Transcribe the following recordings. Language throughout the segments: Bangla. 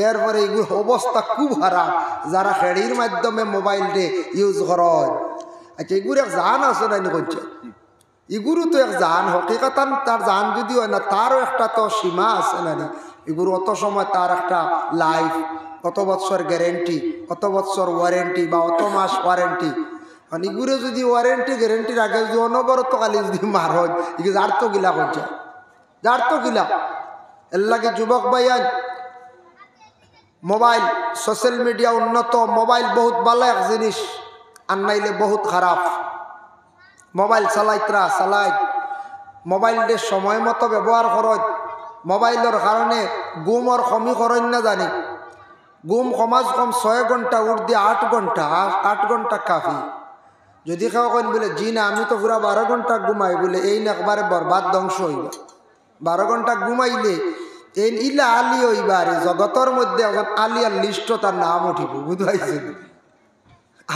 এরপরে এগুলো অবস্থা খুব খারাপ যারা খেড়ির মাধ্যমে মোবাইল ডে ইউজ করেন। আচ্ছা এগুলো এক জান আছে না করছে, এগুলো তো এক জান হকিকতান তার জান যদি হয় না তারও একটা তো সীমা আছে না। এগুলো অত সময় তার একটা লাইফ, কত বছর গ্যারেন্টি, কত বছর ওয়ারেন্টি বা অত মাস ওয়ারেন্টি। মানে এগুলো যদি ওয়ারেন্টি গ্যারেন্টির আগে যদি অনবরত কালি যদি মার হয় এগুলো যার তো গিলা করছে, যার তো গিলা। এর লাগে যুবক ভাইয়ান মোবাইল সোশ্যাল মিডিয়া উন্নত, মোবাইল বহুত ভালো এক জিনিস আর নাইলে বহুত খারাপ। মোবাইল চালাইতরা চালাই মোবাইলটা সময় মতো ব্যবহার করত। মোবাইলের কারণে ঘুমর কমি করেন না জানি, ঘুম কমাজ কম 6 ঘন্টা উঠ দিয়ে 8 ঘন্টা, 8 ঘন্টা কাফি। যদি কেউ কেন বলে জি না আমি তো পুরা 12 ঘন্টা ঘুমাই, বলে এই না একবারে বরবাদ ধ্বংস হইব। 12 ঘন্টা ঘুমাইলে এই ইলা আলি হইবারে জগতের মধ্যে এখন আলিয়ার লিস্ট তার নাম উঠিব, বুঝাইছে?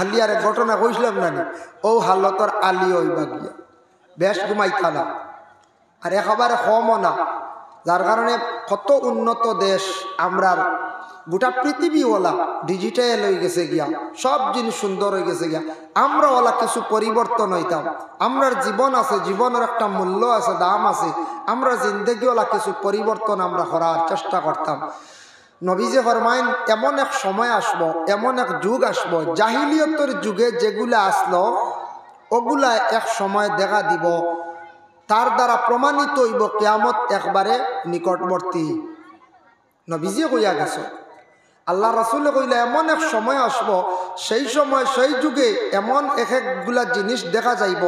আলিয়ার ঘটনা কইছিলাম না ও হালতর আলি হইবা গিয়া বেশ ঘুমাইতা না আর একেবারে কমও না। যার কারণে কত উন্নত দেশ আমরার গোটা পৃথিবীওয়ালা ডিজিটাল হয়ে গেছে গিয়া, সব জিনিস সুন্দর হয়ে গেছে গিয়া। আমরা ওলা কিছু পরিবর্তন হইতাম, আমরার জীবন আছে, জীবনের একটা মূল্য আছে, দাম আছে। আমরা জিন্দগিওয়ালা কিছু পরিবর্তন আমরা করার চেষ্টা করতাম। নবীজি ফরমাইন এমন এক সময় আসবো, এমন এক যুগ আসবো, জাহিলিয়তের যুগে যেগুলা আসলো ওগুলা এক সময় দেখা দিব, তার দ্বারা প্রমাণিত হইব কিয়ামত একবারে নিকটবর্তী। নবীজি কইয়া গেছে, আল্লাহ রাসূল কইলা এমন এক সময় আসবো, সেই সময় সেই যুগে এমন এক একগুলা জিনিস দেখা যাইব,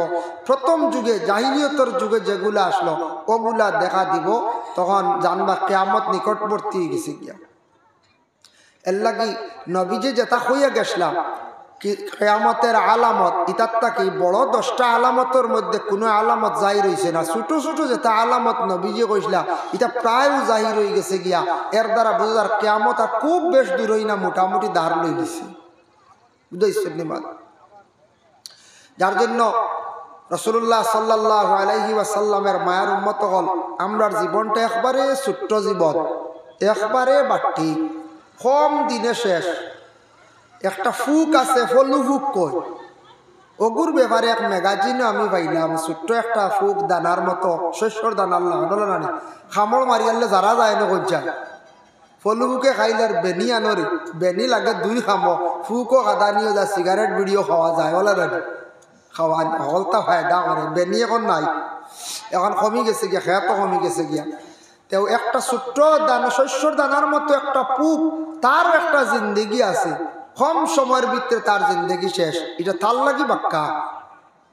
প্রথম যুগে জাহিলিয়তের যুগে যেগুলা আসলো ওগুলা দেখা দিব, তখন জানবা কিয়ামত নিকটবর্তী গেছে গিয়া। এর লাগি নবীজি যেটা কইয়া গেছিলাম কিয়ামতের আলামত, ইতাত্তা কি বড় 10টা আলামতের মধ্যে কোনো আলামত জাহির হইছে না। ছোট ছোট যেটা আলামত নবীজি কইছিলা এটা প্রায় জাহির হয়ে গেছে গিয়া। এর দ্বারা বোঝার কিয়ামত আর খুব বেশ দূর হই না, মোটামুটি দাঁড় লই দিছে, বুঝাইছে নিমাদ। যার জন্য রাসূলুল্লাহ সাল্লাল্লাহু আলাইহি ওয়াসাল্লামের মায়ার উম্মত হল আমরার জীবনটা একবারে ছোট্ট জীবন, একবারে বাটি, কম দিনে শেষ। একটা ফুক আছে, ফলু ফুক কই, ওগুর ব্যাপারে এক ম্যাগাজিনে আমি পাইলাম, ছোট্ট একটা ফুক দানার মতো, শস্যর দানার লাগানো খামড় মারিয়ালে যারা যায় না কইছা ফলু ফুকে খাইলে আর বেনি আনরি, বেনি লাগে 2 খামো, ফুকও কাদা নিয়ে যা সিগারেট বিড়িও খাওয়া যায়, ওলা রানি খাওয়া হলতা ফায়দা করে। বেনি এখন নাই, এখন কমি গেছে গিয়া, খেয়াতো কমি গেছে গিয়া। তেও একটা ছোট্ট দানা, শস্যর দানার মতো একটা পুক, তার একটা জিন্দগি আছে, কম সময়ের ভিতরে তার জিন্দগি শেষ। এটা তার লাগি বাক্কা।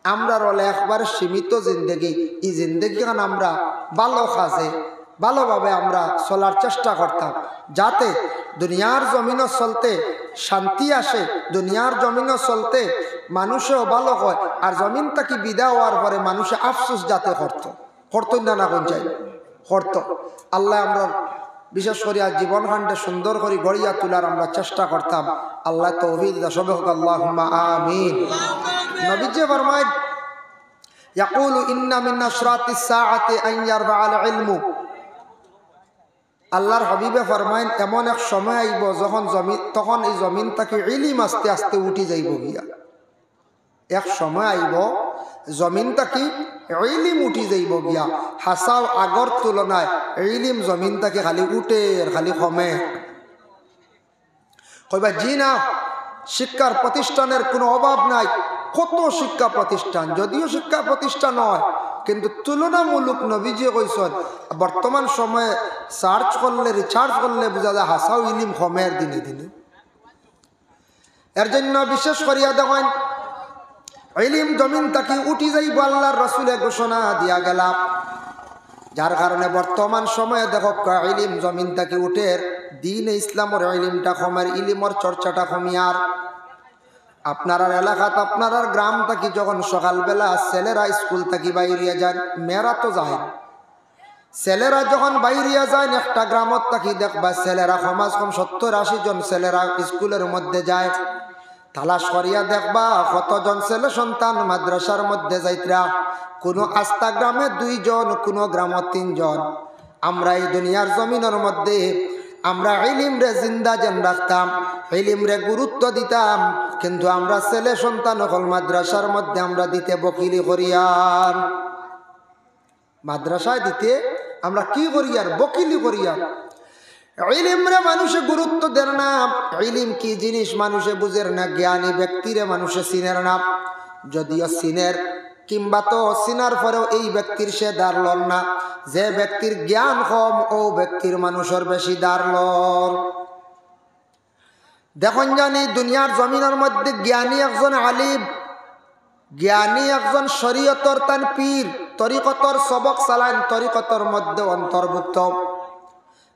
আমরা রলে একবারে সীমিত জিন্দগি, এই জিন্দগি খান আমরা ভালো কাজে ভালোভাবে আমরা চলার চেষ্টা করতাম, যাতে দুনিয়ার জমিনও চলতে শান্তি আসে, দুনিয়ার জমিনও চলতে মানুষেও ভালো হয়, আর জমিন তাকে বিদায় হওয়ার পরে মানুষে আফসোস যাতে করতো না কোন চাই করতো। আল্লাহ আমরা বিশেষ করে আর জীবন খান্ডে সুন্দর করে গড়িয়া তোলার আমরা চেষ্টা করতাম। আল্লাহ তৌফিক দান করুন, আল্লাহুম্মা আমিন। নবীজি ফরমায় ইয়াকুলু ইন্না মিন আশরাতিস সাআতি আন ইয়ারফাআল ইলমু। আল্লাহর হাবিবে ফরমায় এমন এক সময় আইব যখন জমিন, তখন এই জমিন থেকে ইলম আস্তে আস্তে উঠি যাইব গিয়া। এক সময় আইব জমিন থেকে ইলম উঠি যাইব গিয়া, হাসাও আগর তুলনায় ইলম জমিন থেকে খালি উঠে আর খালি কমে। কইবা জি না, শিক্ষার প্রতিষ্ঠানের কোনো অভাব নাই, কত শিক্ষা প্রতিষ্ঠান, যদিও শিক্ষা প্রতিষ্ঠান হয় কিন্তু তুলনামূলক নবীজি কইছেন বর্তমান সময়ে সার্চ করলে, রিসার্চ করলে বোঝা যায় হাসাও ইলিম কমের দিনে দিনে। এর জন্য বিশেষ করিয়া দেখেন ইলিম জমিন তাকে উঠি যাইব, আল্লাহর রাসূলে ঘোষণা দিয়া গেলাম। যার কারণে বর্তমান সময়ে দেখো ইলিম জমিন তাকে উঠে, দিন ইসলামের ইলিমটা কমের, ইলিমর চর্চাটা কমিয়ার। আপনার এলাকাত, আপনার গ্রাম থাকি যখন সকালবেলা ছেলেরা স্কুল থাকি বাইরিয়া যায়, মেয়েরা তো যায়, ছেলেরা যখন বাইরিয়া যায় একটা গ্রামত থাকি দেখবা ছেলেরা সমাজ কম 70-80 জন ছেলেরা স্কুলের মধ্যে যায়। তালাশ করিয়া দেখবা কতজন ছেলে সন্তান মাদ্রাসার মধ্যে যাইতরা, কোনো আস্তা গ্রামে 2 জন, কোনো গ্রামে 3 জন। আমরা এই দুনিয়ার জমিনের মধ্যে আমরা ইলম রে জিন্দা যেন রাখতাম, ইলম রে গুরুত্ব দিতাম, কিন্তু আমরা ছেলে সন্তান হল মাদ্রাসার মধ্যে আমরা দিতে বকিলি করিয়ার, মাদ্রাসায় দিতে আমরা কি করিয়ার, বকিলি করিয়ার। ইলম রে মানুষে গুরুত্ব দেন না, ইলম কি জিনিস মানুষে বুঝের না, জ্ঞানী ব্যক্তিরে মানুষে চিনের না, যদিও চিনের কিংবা তো চিনার পরেও এই ব্যক্তির সে দাঁড়ল না। যে ব্যক্তির জ্ঞান কম ও ব্যক্তির মানুষের বেশি দাঁড়ল। দেখুন জানি দুনিয়ার জমিনের মধ্যে জ্ঞানী একজন আলিম, জ্ঞানী একজন শরীয়তর তান পীর, তরিকতর সবক চালান, তরিকতর মধ্যে অন্তর্ভুক্ত,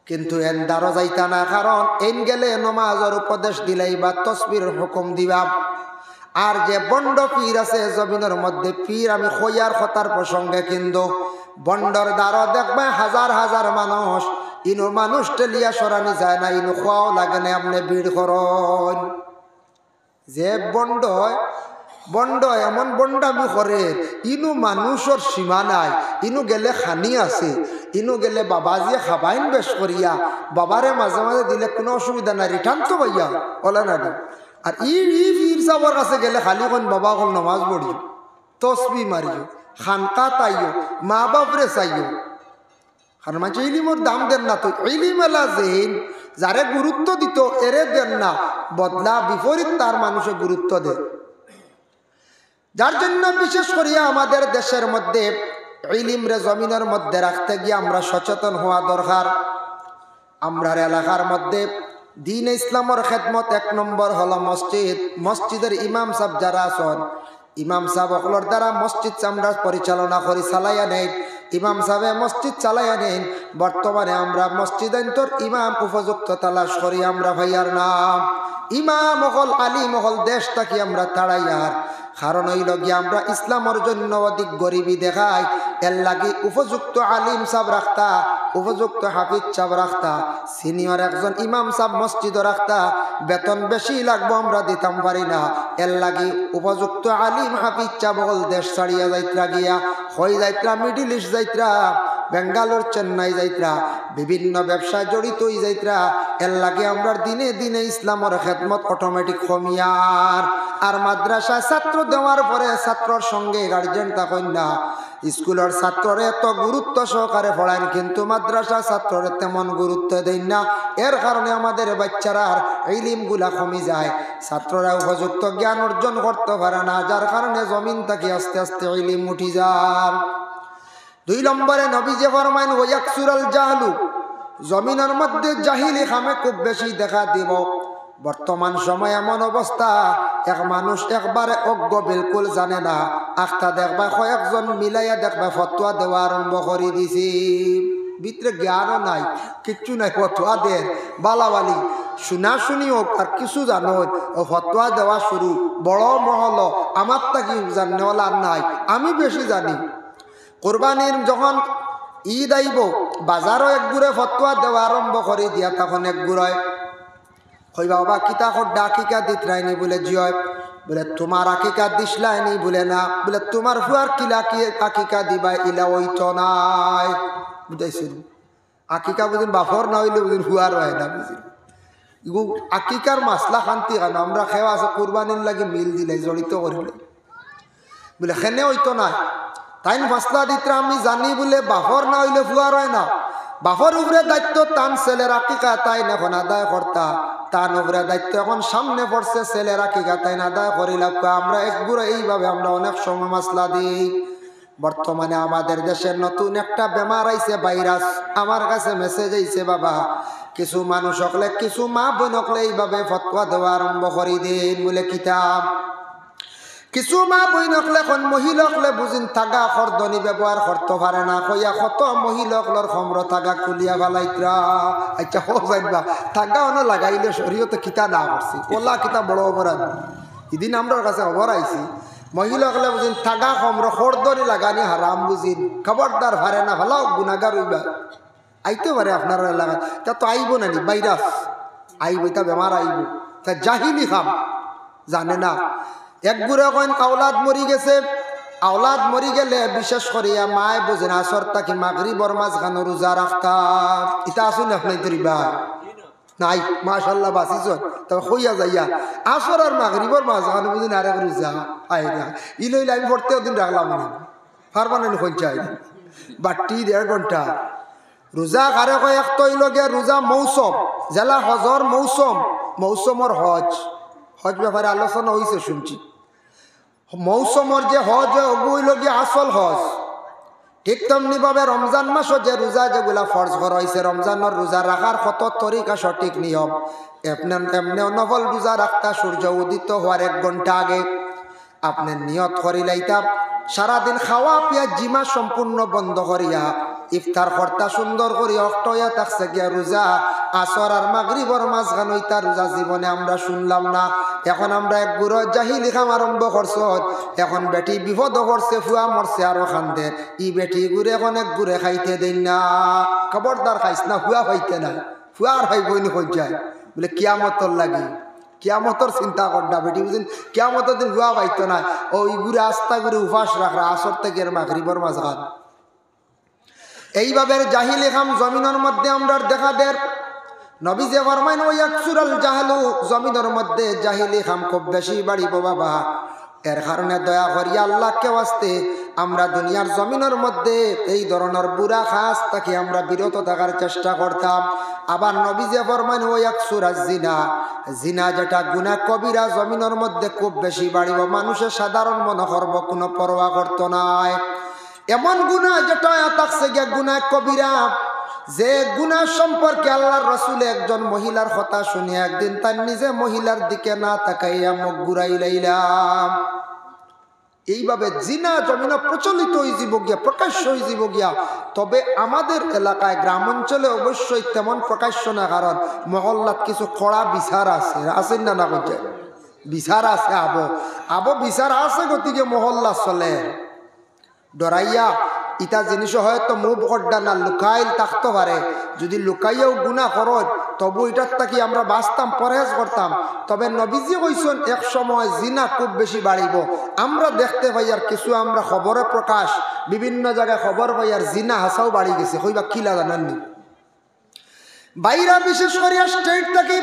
কিন্তু এন দ্বারা যাইতা না, কারণ এন গেলে নমাজের উপদেশ দিলাই বা তসবিরের হুকুম দিবা। আর যে বন্ড পীর আছে জমিনের মধ্যে, পীর আমি খইয়ার কথার প্রসঙ্গে, কিন্তু বন্ডর দ্বারা দেখবে হাজার হাজার মানুষ, ইনু মানুষ টেলিয়া সরানি যায় না, ইনু খোয়াও লাগে না, আপনি ভিড় করন। যে বন্ড বন্ড এমন বন্ডামি করে, ইনু মানুষের সীমা নাই, ইনু গেলে খানি আছে, ইনু গেলে বাবাজিয়ে খাবাইন বেশ করিয়া বাবারে মাঝে মাঝে দিলে কোনো অসুবিধা নাই, রিটার্ন তো ভাইয়া বলে না। আর পীর সাহর কাছে গেলে খালি কোন বাবা কোন নমাজ পড়িও, তসবি মারিও, খানকা তাইও, মা বাপরে চাইও, কারণ মানুষ ইলিমর দাম দেন না। তো ইলিমেলা যেন যারে গুরুত্ব দিত এরে দেন না, বদলা বিপরীত তার মানুষে গুরুত্ব দেয়। যার জন্য বিশেষ করিয়া আমাদের দেশের মধ্যে ইলিম রে জমিনের মধ্যে রাখতে গিয়ে আমরা সচেতন হওয়া দরকার। আমরার এলাকার মধ্যে দিন ইসলামের খেদমত এক নম্বর হলো মসজিদ। মসজিদের ইমাম সাহেব যারা আছেন, ইমাম সাহেব অকলর দ্বারা মসজিদ আমরা পরিচালনা করি, চালাইয়া নেন। ইমাম সাহেব মসজিদ চালাইয়া নেন। বর্তমানে আমরা মসজিদ ইমাম উপযুক্ত তালাশ করি, আমরা ভাইয়ার নাম ইমাম অকল আলিম অকল দেশ থাকি আমরা তাড়াইয়ার, কারণ হইল গিয়ে আমরা ইসলামের জন্য অধিক গরিবী দেখাই, এর লাগি উপযুক্ত আলিম সাহেব রাখতা, উপযুক্ত হাফিজ সাহেব রাখতা, সিনিয়র একজন ইমাম সাহেব মসজিদ রাখতা, বেতন বেশি লাগবো আমরা দিতাম পারি না, এর লাগি উপযুক্ত আলিম হাফিজ সাহেব বল দেশ ছাড়িয়া যাইত্রা গিয়া, হয়ে যাইত্রা মিডিল ইস্ট যাইত্রা, বেঙ্গালোর চেন্নাই যাইত্রা, বিভিন্ন ব্যবসায় জড়িত হয়ে যাইত্রা। এর লাগে আমরা দিনে দিনে ইসলামের খেদমত অটোমেটিক কমিয়ার। আর মাদ্রাসায় ছাত্র দেওয়ার পরে ছাত্রর সঙ্গে গার্জেন থাকেন না। স্কুলের ছাত্ররে এত গুরুত্ব সহকারে পড়ায়, কিন্তু মাদ্রাসা ছাত্ররে তেমন গুরুত্ব দেন না। এর কারণে আমাদের বাচ্চারার ইলিমগুলা কমে যায়, ছাত্ররা উপযুক্ত জ্ঞান অর্জন করতে পারে না, যার কারণে জমিন থেকে আস্তে আস্তে ইলিম উঠি যায়। 2 নম্বরে নবীজি ফরমাইন ওয়াকসুরাল জাহলু, জমিনের মধ্যে জাহিলি খামে খুব বেশি দেখা দিব। বর্তমান সময় এমন অবস্থা, এক মানুষ একবারে অজ্ঞ বিলকুল জানে না, আখটা দেখবা কয়েকজন মিলাইয়া দেখবা ফতোয়া দেওয়া আরম্ভ করে দিছি, ভিতরে জ্ঞানও নাই, কিচ্ছু নাই, ফতোয়া দেন বালাবালি শুনা শুনি হোক আর কিছু জানো ও ফতোয়া দেওয়া শুরু। বড় মহল আমার তাকি জানেওয়ালা নাই, আমি বেশি জানি। কোরবানির যখন ঈদ আইব, বাজারও এক গুড়ে ফতোয়া দেওয়া আরম্ভ করে দিয়া, তখন এক গুড়ায় কইবা বাবা কিতা খড্ডা আকিকা দিত রাইনি, বলে জিয়, বলে তোমার আকিকা দিসলাইনি, বলে না, বলে তোমার ফুয়ার কিলা কি আকিকা দিবা, ইলা ওইতো নাই। বুঝাইছিল আকিকা বুঝুন বাফর না হইলে বুঝুন ফুয়ার হয় না, বুঝিল আকিকার মাসলা শান্তি কেন আমরা খেয়া আছে কোরবানির লাগে মিল দিলে জড়িত করিলে, বলে খেনে হইতো না। তাই মশলা দিতে আমি জানি বলে বাফর না হইলে ফুয়ার হয় না। বাফর উপরে দায়িত্ব তান ছেলের আকিকা তাই এখন আদায় কর্তা, তার উপরে দায়িত্ব এখন সামনে পড়ছে ছেলের আকিকা তাই আদায় করিলাম। আমরা একগুলো এইভাবে আমরা অনেক সময় মশলা দিই। বর্তমানে আমাদের দেশের নতুন একটা বেমার আইছে, ভাইরাস। আমার কাছে মেসেজ আইছে, বাবা কিছু মানুষ হকলে কিছু মা বোন হকলে এইভাবে ফতোয়া দেওয়া আরম্ভ করি দিন, বলে কিতাব কিছু মা বইন হকলে এখন মহিলা হকলে বুঝিন থাকা খরদনি ব্যবহার করতে পারে না, কইয়া কত মহিলা হকলর খমর থাকা খুলিয়া ফেলাইত্রা। আচ্ছা হো যাইবা থাকা অন লাগাইলে শরীয়তে কিতা না করছি, ওলা কিতা বড় অপরাধ। এদিন আমরা কাছে খবর আইছি, মহিলা হকলে বুঝিন থাকা খমর খরদনি লাগানি হারাম, বুঝিন খবরদার ভারে না ভালো গুণাগার হইবা। আইতে পারে আপনার এলাকায়, তা তো আইব না নি, ভাইরাস আইব, তা বেমার আইব, তা জাহিলি খাম জানে না। একগুড়ে কইন আওলাদ মরি গেছে, আওলাদ মরি গেলে বিশেষ করিয়া মায় বোঝে না, আসর তাকি মাগরিবর মাঝখানে রোজা রাখতা। ইটা আসুন আপনাই তরিবা নাই মাশাআল্লাহ বাঁচিছ তবে হইয়া যাইয়া আসর আর মাগরিবর মাঝখানে বুঝিন আরেক রোজা আইরা ই লইলে আমি প্রত্যেক দিন রাখলাম না পারবান চাই বাট্টি 1.5 ঘন্টা রোজা কারে কয় এক তৈল গিয়া রোজা মৌসুম জেলা হজর মৌসুমর হজ ব্যাপারে আলোচনা হয়েছে শুনছি মৌসুমর যে হজ ওগুলো গিয়ে আসল হজ ঠিক তেমনি ভাবে রমজান মাসও যে রোজা যেগুলা ফরজ করা হয়েছে রমজানের রোজা রাখার কত তরিকা সঠিক নিয়ম এমনি নফল রোজা রাখতা সূর্য উদিত হওয়ার 1 ঘন্টা আগে আপনি নিয়ত করিলাইতাম সারাদিন খাওয়া পেঁয়াজ জিমা সম্পূর্ণ বন্ধ করিয়া ইফতার কর্তা সুন্দর করি অক্টয়া থাকছে গিয়া রোজা আসর আর মাগরিবর মাঝখান হইতা রোজা জীবনে আমরা শুনলাম না এখন আমরা এক গুড়ো জাহিলি খাম আরম্ভ করছ এখন বেটি বিপদ করছে ফুয়া মরছে আরো খান্দে ই বেটি গুড়ে এখন এক গুড়ে খাইতে দেন না খবরদার খাইস না ফুয়া পাইতে না ফুয়া আর ভাই বইনি হয়ে যায় বলে কিয়ামতর লাগি কিয়ামতর চিন্তা করডা বেটি বুঝিন কিয়ামতের দিন ফুয়া পাইতো না ওই গুড়ে আস্তা করে উপাস রাখরা আসর থেকে মাগরিবর মাঝখান এইভাবে জাহিলি খাম জমিনের মধ্যে আমরা দেখা দের নবী যে ফরমাইন ওই আকসুরাল জাহালু জমিনের মধ্যে জাহিলি খাম খুব বেশি বাড়িব বাবা এর কারণে দয়া করি আল্লাহকে ওয়াস্তে আমরা দুনিয়ার জমিনের মধ্যে এই ধরনের বুড়া খাস তাকে আমরা বিরত থাকার চেষ্টা করতাম আবার নবী যে ফরমাইন ওই আকসুরাল জিনা যেটা গুনাহ কবিরা জমিনের মধ্যে খুব বেশি বাড়িব মানুষের সাধারণ মনে করব কোনো পরোয়া করতো নাই এমন গুনাহ যেটা থাকছে গিয়া গুনাহ কবিরা যে গুনাহ সম্পর্কে আল্লাহর রাসূল একজন মহিলার কথা শুনে একদিন তার নিজে মহিলার দিকে না তাকাইয়া মুখ ঘুরাই লাইলাম এইভাবে জিনা জমিনে প্রচলিত হয়ে যাব গিয়া প্রকাশ্য হয়ে যাব গিয়া তবে আমাদের এলাকায় গ্রাম অঞ্চলে অবশ্যই তেমন প্রকাশ্য না কারণ মহল্লাত কিছু কড়া বিচার আছে আছেন না করতে বিচার আছে আবো বিচার আছে গতিকে মহল্লা চলে ডরাইয়া ইটা জিনিস হয়তো মুভ করডা না লুকাইল থাকতে পারে যদি লুকাইয়াও গুনাহ করত তবু এটার থাকি আমরা বাঁচতাম পরহেজ করতাম তবে নবীজি কইছেন এক সময় জিনা খুব বেশি বাড়িব আমরা দেখতে পাই আর কিছু আমরা খবরে প্রকাশ বিভিন্ন জায়গায় খবর পাই আর জিনা হাসাও বাড়ি গেছে কইবা কিলা জানাননি বাইরা বিশেষ করে স্টেট থাকি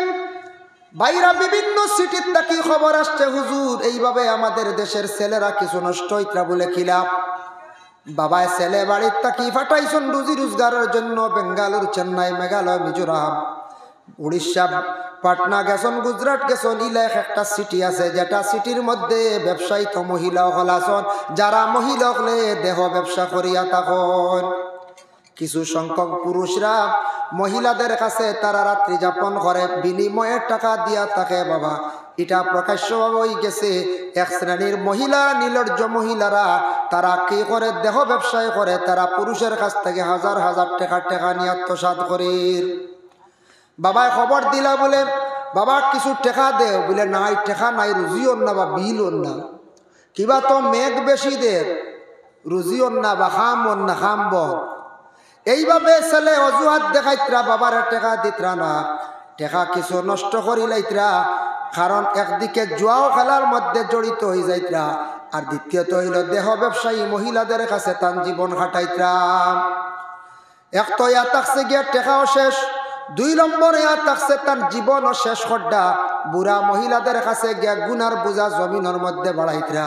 বাইরা বিভিন্ন সিটির থাকি খবর আসছে হুজুর এইভাবে আমাদের দেশের ছেলেরা কিছু নষ্ট হইতরা বলে খিলাফ বাবায় ছেলে বাড়ির তাকি ফাটাইছেন রুজি রোজগারের জন্য বেঙ্গালুর চেন্নাই মেঘালয় মিজোরাম উড়িষ্যা পাটনা গেছেন গুজরাট গেছেন ইলাক একটা সিটি আছে যেটা সিটির মধ্যে ব্যবসায়ী তো মহিলা হল আছেন যারা মহিলা হলে দেহ ব্যবসা করিয়া তখন কিছু সংখ্যক পুরুষরা মহিলাদের কাছে তারা রাত্রি যাপন করে বিনিময়ে টাকা দিয়া থাকে বাবা এটা প্রকাশ্যভাবে হয়ে গেছে এক শ্রেণীর মহিলা নির্লজ্জ মহিলারা তারা কি করে দেহ ব্যবসায় করে তারা পুরুষের কাছ থেকে হাজার হাজার টাকা নিয়ে আত্মসাৎ করে বাবায় খবর দিলা বলে বাবা কিছু টাকা দে বলে নাই টাকা নাই রুজিও না বা বিলও না কিবা তো মেঘ বেশি দে রুজিও না বা খাম বন এইভাবে ছেলে অজুহাত দেখাইতরা বাবার টাকা দিতরা না টাকা কিছু নষ্ট করিলাইতরা কারণ একদিকে জুয়াও খেলার মধ্যে জড়িত হয়ে যাইতরা আর দ্বিতীয়ত হইল দেহ ব্যবসায়ী মহিলাদের কাছে তার জীবন কাটাইতরা এক তো ইয়া থাকছে গিয়া টাকাও শেষ 2 নম্বর ইয়া থাকছে তার জীবনও শেষ করডা বুড়া মহিলাদের কাছে গিয়া গুনার বোঝা জমিনের মধ্যে বাড়াইতরা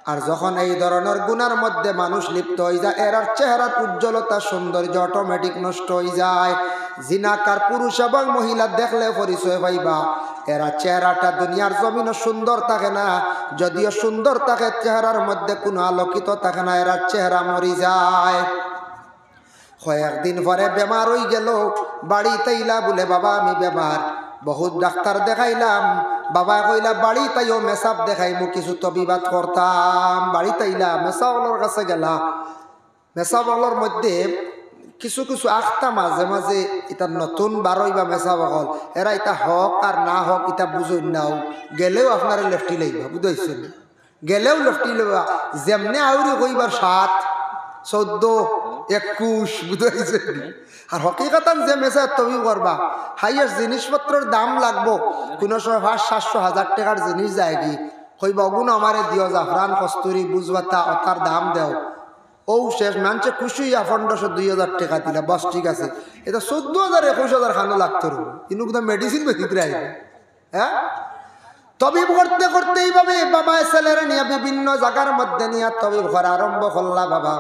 আর যখন এই ধরনের গুনার মধ্যে মানুষ লিপ্ত হয়ে যায় এর চেহারার উজ্জ্বলতা সৌন্দর্য অটোমেটিক নষ্ট হয়ে যায় জিনাকার পুরুষ এবং মহিলা দেখলে পরিচয় পাইবা এরা চেহারাটা দুনিয়ার জমিনে সুন্দর থাকে না যদিও সুন্দর থাকে চেহারার মধ্যে কোনো আলোকিত থাকে না এরা চেহারা মরি যায় কয়েকদিন পরে বেমার হয়ে গেল বাড়িতে ইলা বলে বাবা আমি বেমার বহুত ডাক্তার দেখাইলাম বাবা কইলা বাড়ি তাইও মেসাব দেখাইমু কিছু তবিবাদ করতাম বাড়ি তাইলা মেসাবলর কাছে গেলা মেসাবলর মধ্যে কিছু কিছু আখতা মাঝে মাঝে এটা নতুন বারোই বা মেসাবল এরা এটা হক আর না হক এটা বুঝই নাও গেলেও আপনারা লেফটি লাইবা বুঝাইছেন গেলেও লেফটি লইবা যেমনে আউরি কইবার 7 14 21 বুঝাইছেন আর হকিকতান যে মেসা তবি করবা হাইয়েস্ট জিনিসপত্রের দাম লাগবো কোনো সময় 500-700 হাজার টাকার জিনিস যায় কি কইবা ওগুন আমারে দিও জাফরান কস্তুরি বুঝবাতা অতার দাম দেও ও শেষ মানছে খুশি 1500-2000 টাকা দিলা, বস ঠিক আছে, এটা 14,000-21,000 খানো লাগতো, কিন্তু কোথাও মেডিসিন বেশিতে আইবে। হ্যাঁ, তবিব করতে করতে এইভাবে বাবা ছেলেরা নিয়ে বিভিন্ন জায়গার মধ্যে নিয়ে তবিব ঘর আরম্ভ করলা। বাবা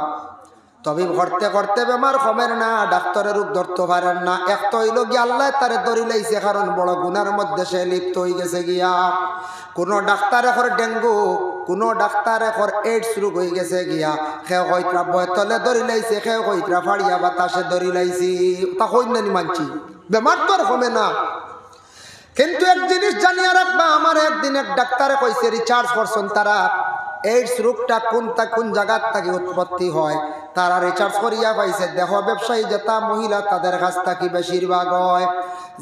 তবিব করতে করতে বেমার কমের না, ডাক্তারের রূপ ধরতে পারেন না। এক তো হইল গিয়া আল্লাহ তারে ধরি লাইছে, কারণ বড় গুনার মধ্যে সে লিপ্ত হয়ে গেছে গিয়া। কোনো ডাক্তার এখন ডেঙ্গু, কোনো ডাক্তার এখন এইডস রোগ হয়ে গেছে গিয়া। খেয়ে কইত্রা বয়তলে ধরি লাইছে, খেয়ে কইত্রা ফাড়িয়া বাতাসে ধরি লাইছি, তা কই না মানছি, বেমার তো আর কমে না। কিন্তু এক জিনিস জানিয়ে রাখবা, আমার একদিন এক ডাক্তারে কইছে রিচার্জ করছেন তারা এইডস রোগটা কোন জায়গার থেকে উৎপত্তি হয়, তারা রিচার্জ করিয়া পাইছে। দেহ ব্যবসায়ী যেটা মহিলা তাদের কাছ থেকে বেশিরভাগ হয়,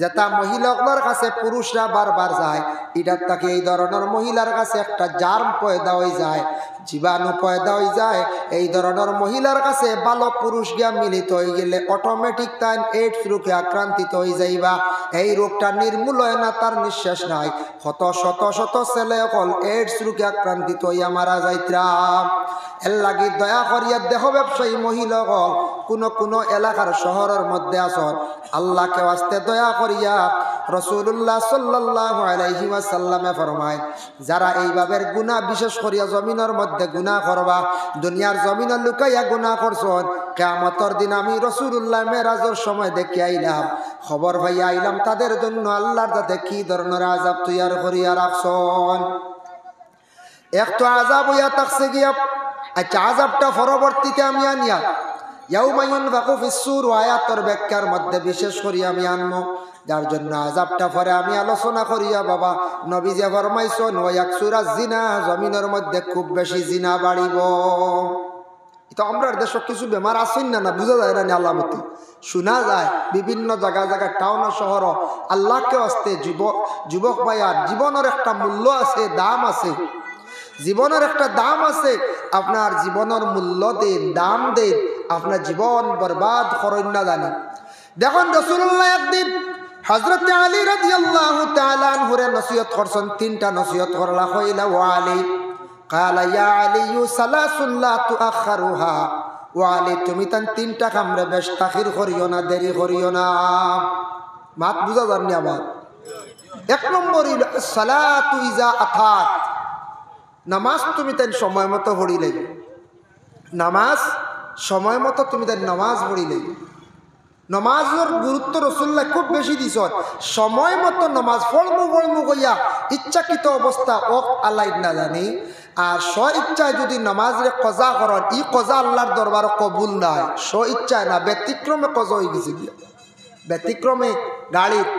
যেটা মহিলাগুলোর কাছে পুরুষরা বারবার যায়, এটার থেকে এই ধরনের মহিলার কাছে একটা জার্ম পয়দা হয়ে যায়, জীবাণু পয়দা হয়ে যায়। এই ধরনের মহিলার কাছে ভালো পুরুষ গিয়া মিলিত হয়ে গেলে অটোমেটিক তাই এইডস রোগে আক্রান্তিত হয়ে যাইবা। এই রোগটা নির্মূল হয় না, তার নিঃশ্বাস নাই। শত শত শত ছেলে অকল এইডস রোগে আক্রান্তিত হইয়া মারা যাইতাম। এর লাগি দয়া করিয়া দেহ ব্যবসায়ী মহিলা হল কোন এলাকার শহরের মধ্যে আসর, আল্লাহকে আস্তে দয়া করিয়া রাসূলুল্লাহ সাল্লাল্লাহু আলাইহি ওয়াসাল্লামে ফরমায়, যারা এইভাবে গুনাহ বিশেষ করিয়া জমিনের মধ্যে গুনাহ করবা, দুনিয়ার জমিনে লুকাইয়া গুনাহ করছন, কিয়ামতের দিন আমি রাসূলুল্লাহ মেরাজের সময় দেখে আইলাম, খবর ভাইয়া আইলাম তাদের জন্য আল্লাহর যাতে কি ধরনের আযাব তৈয়ার করিয়া রাখছন। এক তো আযাব হইয়া থাকছে গিয়া, আচ্ছা আযাবটা পরবর্তীতে আমি আনিয়া ইয়াউমা ইউনফাখু ফিস-সূর আয়াতের ব্যাখ্যার মধ্যে বিশেষ করিয়া আমি আনবো, যার জন্য আযাবটা পরে আমি আলোচনা করিয়া বাবা নবীজি ফরমাইছেন ওয়া ইয়াকসুরাজ জিনা, জমিনের মধ্যে খুব বেশি জিনা বাড়িব। এটা আমরা দেশ কিছু বেমার আসেন না বুঝা যায় না, আলামতি শোনা যায় বিভিন্ন জায়গায় টাউন শহর। আল্লাহকে আস্তে যুবক ভাইয়া, জীবনের একটা মূল্য আছে, দাম আছে, জীবনের একটা দাম আছে। আপনার জীবনের মূল্য দেন, দাম দেন, আপনার জীবন বরবাদ করেন না জানেন। দেখুন রাসূলুল্লাহ একদিন হযরত আলী রাদিয়াল্লাহু তাআলা আনহুরে নসিহত করছেন, তিনটা নসিহত করলা। কইলা ওয়া আলী, কালা ইয়া আলী সালাসুন লা তুআখারুহা, ওয়া আলী তুমি তান তিনটা কামরে বেশ তাখির করিও না, দেরি করিও না। মাত বুঝা জানি আবার। এক নম্বর হইল সালাতু ইজা আতাত, নামাজ তুমি তাই সময় মতো পড়িলে, নামাজ সময় মতো তুমি তাই নামাজ পড়িলে। নমাজের গুরুত্ব রাসূলুল্লাহ খুব বেশি দিছ। সময় মতো নমাজ ফলমু কইয়া ইচ্ছাকৃত অবস্থা ওক আল্লাহ না জানি, আর স্ব ইচ্ছায় যদি নমাজরে কজা করেন, ই কজা আল্লাহর দরবার কবুল নাই। স্ব ইচ্ছায় না, ব্যতিক্রমে কজা হয়ে গেছে গিয়া, ব্যতিক্রমে গাড়ির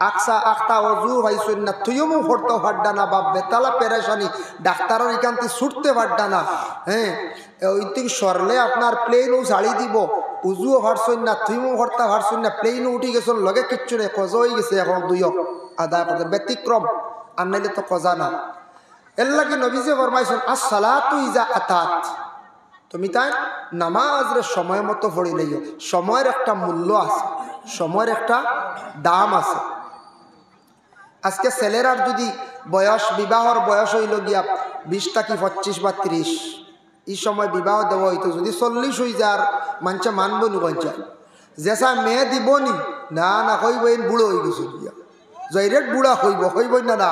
আকসা আখতা অজু হয়েছেন না, তুইও পড়তে পারডা না, বা বেতালা পেরেশানি, ডাক্তারের এখানতে ছুটতে পারডা না। হ্যাঁ, ওই থেকে সরলে আপনার প্লেনও ছাড়ি দিব, উজুও হারছেন না, তুইও হরতা হারছেন না, প্লেনও উঠে গেছেন, লগে কিচ্ছু নেই, কজা হয়ে গেছে। এখন দুইও আদায় করতে ব্যতিক্রম, আর নাইলে তো কজা না। এর লাগে নবীজি ফরমাইছেন আস-সালাতু ইজা আতাত, তুমি তাই নামাজের সময় মতো পড়িলেই। সময়ের একটা মূল্য আছে, সময়ের একটা দাম আছে। আজকে ছেলেরার যদি বয়স, বিবাহর বয়স হইল গিয়া 20 থেকে 25 বা 30, এই সময় বিবাহ দেওয়া হইতো, যদি 40 হয়ে যায় আর মানুষে মানব নি, কঞ্চা যেসা মেয়ে দিব নি, না না কইব এই বুড়ো হয়ে গেছে গিয়া, জয়রেট বুড়া হইব না। না,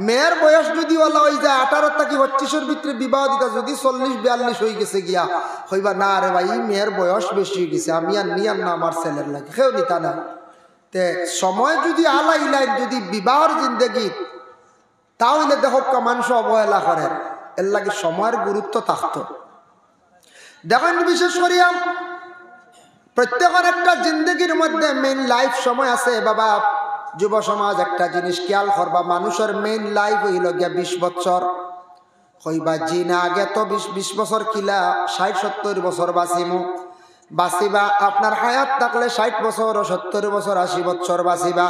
মেয়ের বয়স যদি ওলা হয়ে যায় 18 থেকে 25-এর ভিতরে বিবাহ দিতা, যদি 40-42 হয়ে গেছে গিয়া হইবা না রে ভাই মেয়ের বয়স বেশি হয়ে গেছে, আমি আর নিয়াম না আমার ছেলের লাগে, কেউ নিতা না। তে সময় যদি আলাই যদি বিবাহর জিন্দগি, তাহলে দেখো মানুষ অবহেলা করে। এর লাগে সময়ের গুরুত্ব থাকতো। দেখেন বিশেষ করিয়া প্রত্যেকের একটা জিন্দগির মধ্যে মেইন লাইফ সময় আছে। বাবা যুব সমাজ একটা জিনিস খেয়াল করবা, মানুষের মেইন লাইফ হইল গিয়া 20 বছর। কইবা জি না, আগে তো 20 বছর কিলা 60-70 বছর বাঁচিবা, আপনার হায়াত থাকলে 60 বছর, 70 বছর, 80 বছর বাঁচিবা।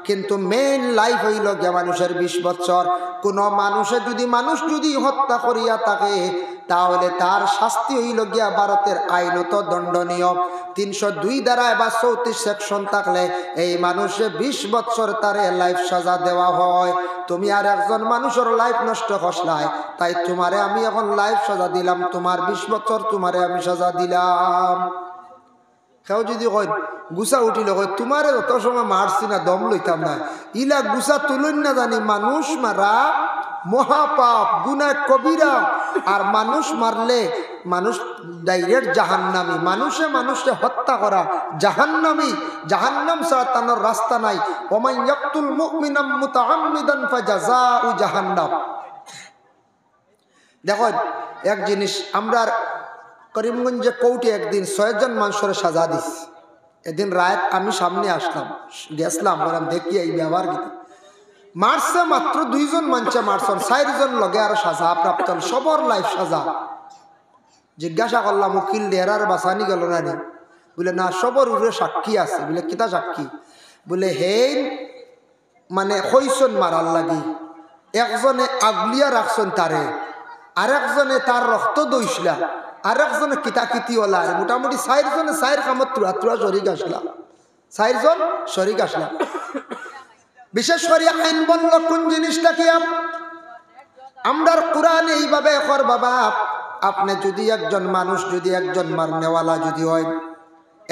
কিন্তু মেইন লাইফ হইল গিয়া মানুষের 20 বছর। কোন মানুষ যদি হত্যা করিয়া থাকে, তাহলে তার শাস্তি হইল গিয়া ভারতের আইনত দণ্ডনীয় 302 ধারায় বা 34 সেকশন থাকলে এই মানুষে 20 বছর তারে লাইফ সাজা দেওয়া হয়। তুমি আর একজন মানুষের লাইফ নষ্ট করছলাই, তাই তোমারে আমি এখন লাইফ সাজা দিলাম, তোমার 20 বছর তোমারে আমি সাজা দিলাম। কেউ যদি কয় গুছা উঠিল কয় তোমারে যত সময় মারছি না দম লইতাম না, ইলা গুছা তুলুন না জানি মানুষ মারা মহাপাপ গুনাহ কবিরা। আর মানুষ মারলে মানুষ ডাইরেক্ট জাহান্নামী, মানুষে হত্যা করা জাহান্নামী, জাহান্নাম ছাড়া তানোর রাস্তা নাই। ওমান ইয়াকতুল মুমিনাম মুতাআম্মিদান ফাজাযাউ জাহান্নাম। দেখো এক জিনিস, আমরা করিমগঞ্জে কোর্টে একদিন 6 জন মানুষের সাজা দিস। এদিন রাত আমি সামনে আসলাম, গেছিলাম, বললাম দেখি এই ব্যবহার কি। মারছে মাত্র 2 জন মানুষে মারছেন, 4 জন লগে আর সাজা প্রাপ্ত, সবর লাইফ সাজা। জিজ্ঞাসা করলাম উকিল ডেরার বাসানি গেল না রে? বলে না, সবর উপরে সাক্ষী আছে। বলে কিতা সাক্ষী? বলে হে মানে হইসন মারার লাগি, একজনে আগলিয়া রাখছেন তারে, আরেকজনে তার রক্ত দইসলা, আরেকজনে কিতাকিতি ওলা, মোটামুটি 4 জনে 4 কামত তুরা শরিক আসলা, 4 জন শরিক আসলা। বিশেষ করে আইন বলল কোন জিনিসটা কি? আমরার কোরআন এইভাবে কর বাবা, আপনি যদি একজন মানুষ যদি একজন মারনেওয়ালা যদি হয়,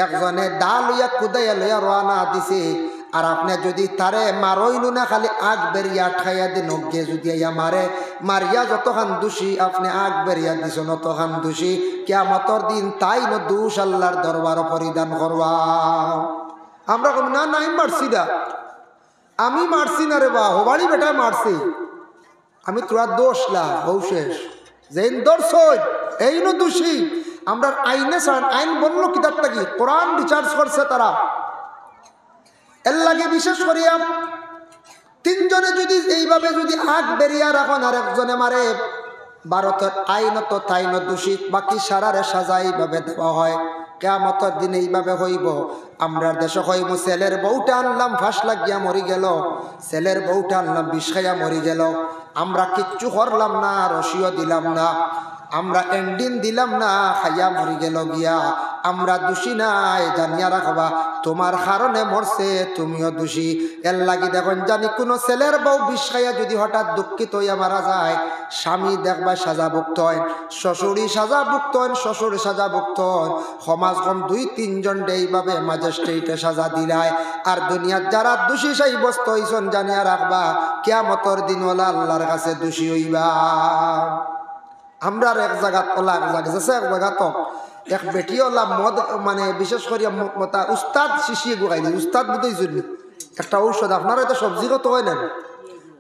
একজনে ডাল লইয়া কুদাইয়া লইয়া রওনা দিছে, আর আপনি যদি তারে মারইলু না, খালি আগ বেরিয়া ঠাইয়া দিন অজ্ঞে যদি ইয়া মারে, মারিয়া যতখান দোষী আপনি আগ বেরিয়া দিছ ততখান দোষী। কিয়ামতের দিন তাই ন দোষ আল্লাহর দরবার পরিধান করবা। আমরা কম না নাই মারছি না, আমি মারছি না রে বা, হবাড়ি বেটা মারছি, আমি তোরা দোষ লা হৌ শেষ, যেন দোষ এই ন দোষী। আমরা আইনে আইন বলল কিতাবটা কি, কোরআন রিচার্জ করছে তারা। এর লাগে বিশেষ করিয়া 3 জনে যদি এইভাবে যদি আগ বেরিয়া রাখন আর একজনে মারে, ভারতের আইনত তাইন দোষী, বাকি সারারে সাজা এইভাবে দেওয়া হয়। কিয়ামতের দিন এইভাবে হইব। আমরা দেশে হইব ছেলের বউটা আনলাম ফাঁস লাগিয়া মরি গেল, ছেলের বউটা আনলাম বিষ খাইয়া মরি গেল, আমরা কিচ্ছু করলাম না, রসিও দিলাম না, আমরা এন্ডিন দিলাম না, খাইয়া মরি গেল গিয়া। আমরা দোষী নাই, জানিয়া রাখবা তোমার কারণে মরছে, তুমিও দোষী। এর লাগি দেখুন জানি কোনো ছেলের বউ বিষ খাইয়া যদি হঠাৎ দুঃখিত হইয়া মারা যায়, স্বামী দেখবা সাজাভুক্ত হয়, শ্বশুরই সাজাভুক্ত হয়, শ্বশুর সাজাভুক্ত হয়, সমাজখন 2-3 জন এইভাবে ম্যাজিস্ট্রেটে সাজা দিলায়। আর দুনিয়ার যারা দোষী সাব্যস্ত হইছেন জানিয়া রাখবা কিয়ামতের দিন ওলা আল্লাহর কাছে দোষী হইবা। আমরা এক জায়গা ওলা এক জায়গা যাচ্ছে, এক জায়গা তো এক বেটি ওলা মদ মানে বিশেষ করে উস্তাদ শিশিয়ে গুয়াইনি, উস্তাদ বুঝতেই জন্য একটা ঔষধ, আপনারা তো সবজি কত হয় না,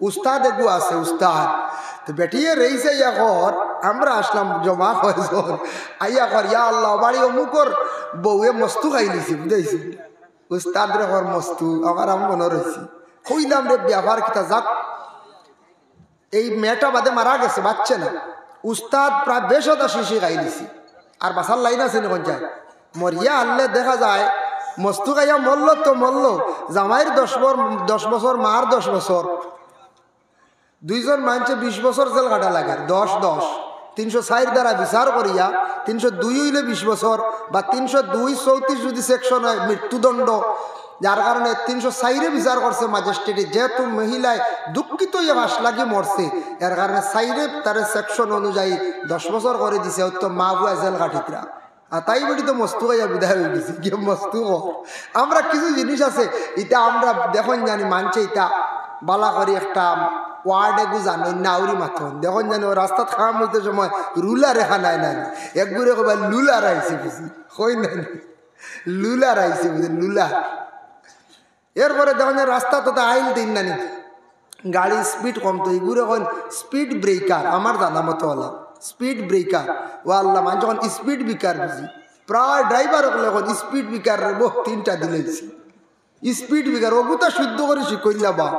উস্তাদ এগু আছে উস্তাদ। তো বেটিয়ে রয়েছে এখন, আমরা আসলাম জমা হয়েছন, আইয়া কর ইয়া আল্লাহ বাড়ি অমুকর বউয়ে মস্তু খাই নিছি, বুঝাইছি উস্তাদ রে কর মস্তু, আমার আমি মনে রয়েছি কইলাম রে ব্যবহার কিতা যাক। এই মেয়েটা বাদে মারা গেছে, বাচ্চা না, উস্তাদ প্রায় 20 শিশি খাই দিছি। আর বাসার লাইন আছে না যায় মরিয়া আনলে দেখা যায় মস্তু খাইয়া মরল তো মরল, জামাইয়ের 10 বছর মার 10 বছর, 2 জন মানুষে 20 বছর জেল কাটা লাগে, 10-10 304 দ্বারা বিচার করিয়া 302 হইলে 20 বছর বা 302-34 যদি সেকশন হয় মৃত্যুদণ্ড, যার কারণে 304 বিচার করছে ম্যাজিস্ট্রেটে। যেহেতু মহিলায় দুঃখিত হইয়া ফাঁস লাগি মরছে, এর কারণে 4 তার সেকশন অনুযায়ী 10 বছর করে দিছে, তো মা বুয়া জেল কাঠিতরা। আর তাই বলি তো মস্তু হইয়া বিদায় হয়ে গেছি, কি মস্তু। আমরা কিছু জিনিস আছে এটা আমরা দেখুন জানি মানছে, এটা বালা করি একটা ওয়ার্ড এগু জানো নাউরি মাথন দেখুন জানি, ও রাস্তাত খাম হইতে সময় রুলার রেখা নাই নাই একগুড়ে কবার লুলার আইসে বুঝি, কই নাই লুলার আইসে বুঝি, লুলার। এরপরে দেখুন রাস্তা তো আইল দিন নানি, গাড়ি স্পিড কম, তো এগুলো এখন স্পিড ব্রেকার, আমার জানা মতো হলাম স্পিড ব্রেকার। ও আল্লাহ মানে যখন স্পিড ব্রেকার বুঝি, প্রায় ড্রাইভার এখন স্পিড ব্রেকার 3টা দিলেছি, স্পিড ব্রেকার ওগুতা শুদ্ধ করে শিখইলা বা।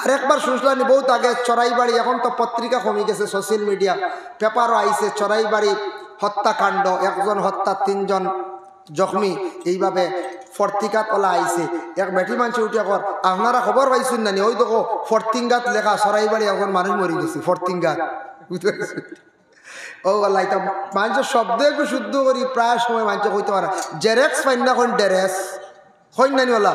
আর একবার শুনলাম বহুত আগে চড়াইবাড়ি, এখন তো পত্রিকা কমে গেছে, সোশ্যাল মিডিয়া পেপারও আইছে, চড়াইবাড়ি হত্যাকাণ্ড, 1 জন হত্যা 3 জন জখমি, এইভাবে ফর্তিকাত ওলা আইছে। এক বেটি মানুষ উঠে কর আপনারা খবর পাইছেন নানি, ওই দেখো ফর্তিঙ্গাত লেখা চড়াইবাড়ি এখন মানুষ মরি গেছে, ফর্তিঙ্গাত বুঝতে পারছি। ও আল্লাহ এটা মানুষের শব্দ একটু শুদ্ধ করি প্রায় সময় মানুষে কইতে পারে জেরেক্স ফাইন না কোন ডেরেস হইন নানি ওলা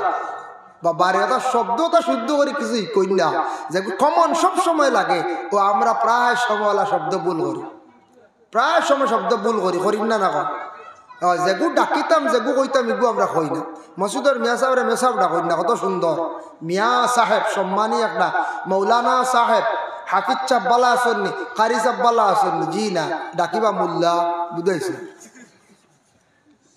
বা বারে ওটা শব্দটা শুদ্ধ করি কিছুই কই না যে কমন সব সময় লাগে ও আমরা প্রায় সময়ওয়ালা শব্দ ভুল করি প্রায় সময় শব্দ ভুল করি না না কর যেগু ডাকিতাম যেগু কইতাম এগু আমরা কই না মসজিদের মিয়া সাহেবরে মেসাব ডাকই না কত সুন্দর মিয়া সাহেব সম্মানী একটা মৌলানা সাহেব হাফিজ চাব্বালা আসননি কারি চাব্বালা আসননি জি না ডাকিবা মোল্লা বুঝাইছে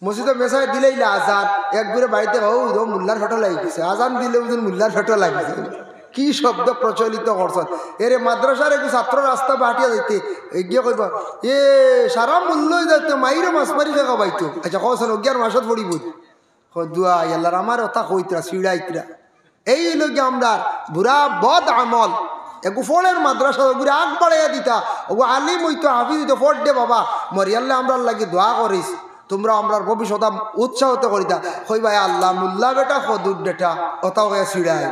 মসজিদে মেসায় দিলেই আজান একবারে বাড়িতে ও মোল্লার ফটো লাগিয়েছে আজান দিলে বুঝুন মোল্লার ফটো লাগিয়েছে কি শব্দ প্রচলিত করছেন এরে মাদ্রাসার একটু ছাত্র রাস্তা বাটিয়া যাইতে এগিয়ে কইব এ সারা মূল্য যাইতে মাইরে মাছ মারি খেকা পাইতো আচ্ছা কছেন অজ্ঞার মাসত পড়িব দুয়া এল্লার আমার ওটা কইতরা সিড়াইতরা এই লোক আমরা বুড়া বদ আমল এগু ফলের মাদ্রাসা ওগুলো আগ বাড়াইয়া দিতা ওগু আলিম হইতো হাফিজ হইতো ফট দে বাবা মরিয়াল্লে আমরা লাগি দোয়া করিস তোমরা আমরা ভবিষ্যৎ উৎসাহিত করিতা কই ভাই আল্লাহ মুল্লা বেটা খদুর বেটা ওটাও সিড়াই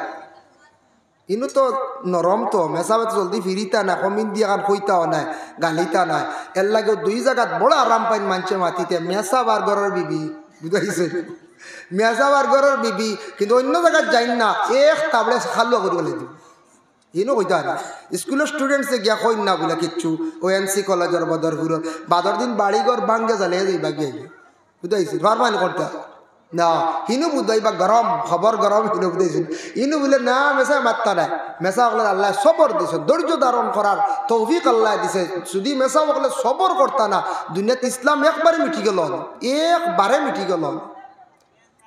ইনু তো নরম তো মেসাবে তো জলদি ফিরিতা না কমিন দিয়ে কান কইতাও নাই গালিতা নাই এর লাগে দুই জায়গাত বড় আরাম পাইন মানছে মাতিতে মেসা বার ঘরের বিবি বুঝাইছে মেসা বার ঘরের বিবি কিন্তু অন্য জায়গায় যাই না এক তাবলে খালো করে বলে দিব ইনো কইতা না স্কুলের স্টুডেন্টসে গিয়া কইন না বলে কিচ্ছু ও এনসি কলেজের বদরপুর বাদর দিন বাড়িঘর ভাঙ্গে জ্বালে যাইবা গিয়ে বুঝাইছি ধর্মান করতে না হিনু বুঝাইবা গরম খবর গরম হিনু বুঝাইছিল ইনু বলে না মেসা মাত্তা নাই মেসা বলে আল্লাহ সবর দিছে ধৈর্য ধারণ করার তৌফিক আল্লাহ দিছে যদি মেসা বলে সবর করতা না দুনিয়াতে ইসলাম একবারে মিটি গেল একবারে মিটি গেল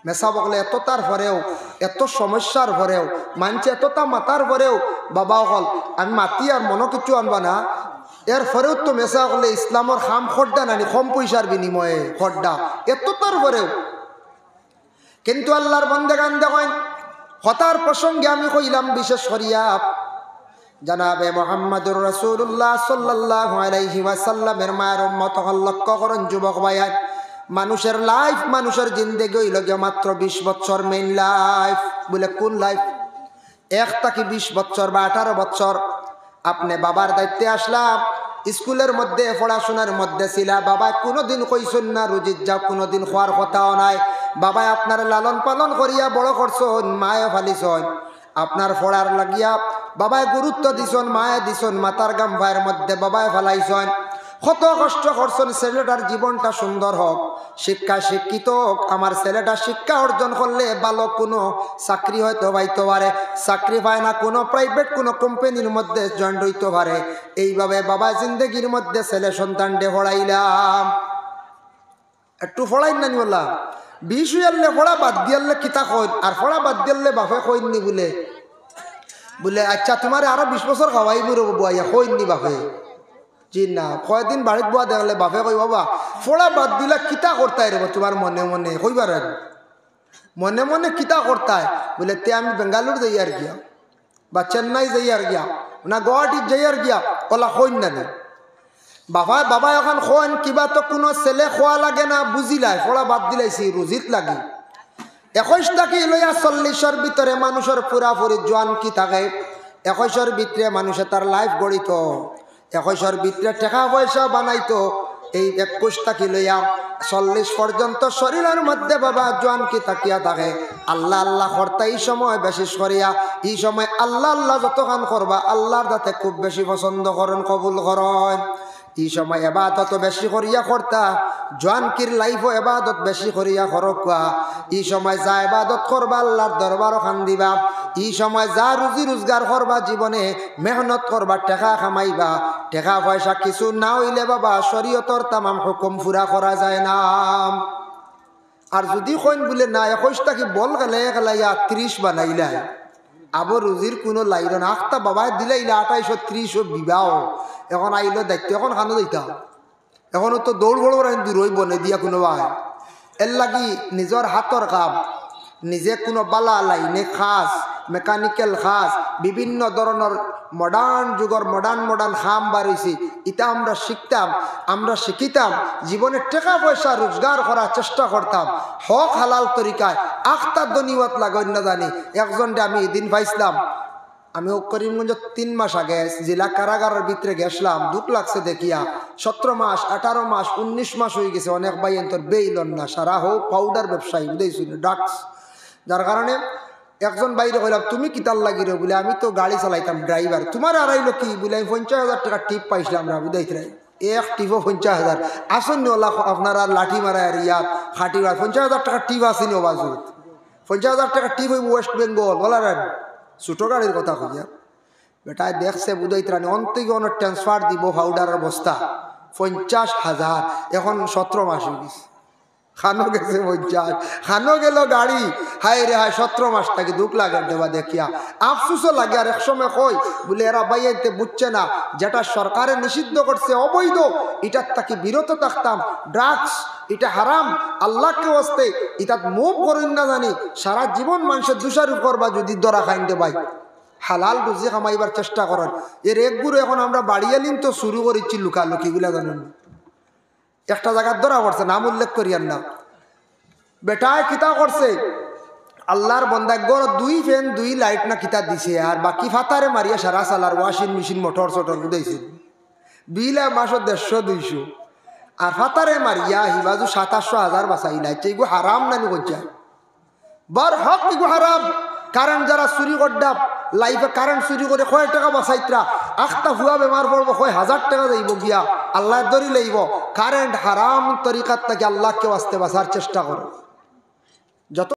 মেসা বলে এতটার পরেও এত সমস্যার পরেও মানছে এতটা মাতার পরেও বাবা হল আমি মাতি আর মনে কিছু আনবা না এর পরেও তো মেসা বলে ইসলামের খাম খড্ডা নানি কম পয়সার বিনিময়ে খড্ডা এতটার পরেও কিন্তু আল্লাহর বন্দেগান দেখেন হতার প্রসঙ্গে আমি কইলাম বিশেষ করিয়া জানাবে মুহাম্মদুর রাসূলুল্লাহ সাল্লাল্লাহু আলাইহি ওয়াসাল্লামের মায়ের উম্মত হল লক্ষ্য করেন যুবক ভাইয়া মানুষের লাইফ মানুষের জিন্দেগি হইল গিয়ে মাত্র 20 বছর মেইন লাইফ বলে কোন লাইফ 1 থেকে 20 বছর বা 18 বছর আপনি বাবার দায়িত্বে আসলাম স্কুলের মধ্যে পড়াশোনার মধ্যে ছিলা বাবা কোনোদিন কইছেন না রুজিত যাও কোনোদিন খোয়ার কথাও নাই বাবা আপনার লালন পালন করিয়া বড় করছন মায়ে ফালিছন আপনার পড়ার লাগিয়া বাবায় গুরুত্ব দিছন মায়ে দিছন মাতার গাম ভাইয়ের মধ্যে বাবায় ফালাইছন কত কষ্ট করছেন ছেলেটার জীবনটা সুন্দর হোক শিক্ষা শিক্ষিত হোক আমার ছেলেটা শিক্ষা অর্জন করলে ভালো কোনো চাকরি হয়তো পাইতে পারে চাকরি পায় না কোনো প্রাইভেট কোনো কোম্পানির মধ্যে জয়েন্ট হইতে পারে এইভাবে বাবা জিন্দগির মধ্যে ছেলে সন্তানটে পড়াইলাম একটু পড়াই না নি বললাম 20 হইয়ালে পড়া বাদ দিয়ালে কিতা কই আর পড়া বাদ দিয়ালে বাপে কইনি বলে আচ্ছা তোমার আরো 20 বছর খাওয়াই বড় বুয়াইয়া কইনি বাপে জি না কয়দিন বাড়িত বুয়া দেখলে বাপে কই বাবা পড়া বাদ দিলা কিতা করতাই রে তোমার মনে মনে কইবার মনে মনে কিতা করতায় বলে তে আমি বেঙ্গালুরু যাই আর গিয়া বা চেন্নাই যাই আর গিয়া না গুয়াহাটি যাই আর গিয়া ওলা কইন না বাবা এখন খোন কিবা তো কোনো ছেলে খোয়া লাগে না বুঝিলাই পড়া বাদ দিলাইছি রুজিত লাগে 21 থেকে লইয়া 40-এর ভিতরে মানুষের পুরাপুরি জোয়ান কি থাকে 21-এর ভিতরে মানুষে তার লাইফ গড়িত 21-এর ভিতরে টাকা পয়সা বানাইতো এই 21 থেকে লইয়া 40 পর্যন্ত শরীরের মধ্যে বাবা জোয়ান কি তাকিয়া থাকে আল্লাহ আল্লাহ করতা এই সময় বিশেষ করিয়া এই সময় আল্লাহ আল্লাহ যতক্ষণ করবা আল্লাহর যাতে খুব বেশি পছন্দ করেন কবুল করেন এই সময় এবাদত বেশি করিয়া করতা জোয়ানকির লাইফও এবাদত বেশি করিয়া করকা এই সময় যা এবাদত করবা আল্লাহর দরবার খান দিবা এই সময় যা রুজি রোজগার করবা জীবনে মেহনত করবা টাকা কামাইবা টাকা পয়সা কিছু না হইলে বাবা শরীয়তর তামাম হুকুম পুরা করা যায় না আর যদি কইন বলে না 21 টাকি বল গেলে গেলাইয়া 30 বানাইলাই আবার রুজির কোনো লাইল না আখতা বাবাই দিলাইলা 28-30 বিবাহ এখন আইলো দায়িত্ব এখন খানো দিতা এখনও তো দৌড় বড় দূর হইব না দিয়া কোনো ভাই এর লাগি নিজের হাতর কাম নিজে কোনো বালা লাইনে খাস মেকানিক্যাল খাস বিভিন্ন ধরনের মডার্ন যুগের মডার্ন খাম বাড়িয়েছি এটা আমরা শিখতাম আমরা শিখিতাম জীবনে টাকা পয়সা রোজগার করার চেষ্টা করতাম হক হালাল তরিকায় আখতার দনিওয়াত লাগাই না জানি একজনটা আমি দিন পাইছিলাম আমি করিমগঞ্জ 3 মাস আগে জেলা কারাগারের ভিতরে গেছিলাম, দুঃখ লাগছে দেখিয়া। 17 মাস 18 মাস 19 মাস হয়ে গেছে, অনেক ভাই এন্তর বেইলন না, সারা হোক পাউডার ব্যবসায়ী বুঝেছিল ড্রাগস। যার কারণে একজন বাইরে কইলাম তুমি কিতাল লাগিরে বলে, আমি তো গাড়ি চালাইতাম ড্রাইভার, তোমার আড়াইলো কি বলে, আমি 50,000 টাকা টিপ পাইছিলাম না বুঝাইতে, এক টিপও 50,000 আসেন ওলা আপনারা লাঠি মারায় আর ইয়াত খাটি 50,000 টাকা টিপ আসেনি ও বাজু, 50,000 টাকা টিপ হইব ওয়েস্ট বেঙ্গল বলার ছোটো গাড়ির কথা কইয়া। বেটায় দেখছে বুঝাইতে অন্তকে অনেক ট্রান্সফার দিব পাউডারের বস্তা 50,000, এখন 17 মাস হয়ে গেছে, খানো গেছে 50, খানো গেল গাড়ি, হায় রে হায় 17 মাস থাকি দুঃখ লাগে দেবা দেখিয়া, আফসুসও লাগে। আর এক সময় কই বলে এরা বাইতে বুঝছে না, যেটা সরকারে নিষিদ্ধ করছে অবৈধ, এটার তাকে বিরত থাকতাম। ড্রাগস এটা হারাম, আল্লাহকে ওয়াস্তে এটা মুভ করুন না জানি, সারা জীবন মানুষের দোষারোপ করবা যদি দরা খাইতে ভাই, হালাল রুজি কামাইবার চেষ্টা করেন। এর একগুলো এখন আমরা বাড়িয়ালিন তো শুরু করেছি লুকালুকিগুলা জানেন, একটা জায়গার ধরা পড়ছে, নাম উল্লেখ করিয়ান না। বেটায় কিতা করছে, আল্লাহর বন্দা গড় 2 ফ্যান 2 লাইট না কিতা দিছে, আর বাকি ফাতারে মারিয়া সারা সালার ওয়াশিং মেশিন মোটর সোটর বুঝাইছে, বিল মাসও 150-200, আর ফাতারে মারিয়া হিবাজু 700-1000 বাসাই লাইছে। এগু হারাম না নি বলছে, বার হক এগু হারাম। কারেন্ট যারা চুরি করডা লাইফে কারেন্ট চুরি করে 100 টাকা বাঁচাইতরা, আখটা হুয়া বেমার পড়বো 1000 টাকা যাইব গিয়া, আল্লাহ দরি লইব। কারেন্ট হারাম তরিকাত থেকে আল্লাহকে বাঁচতে বাঁচার চেষ্টা করো। যত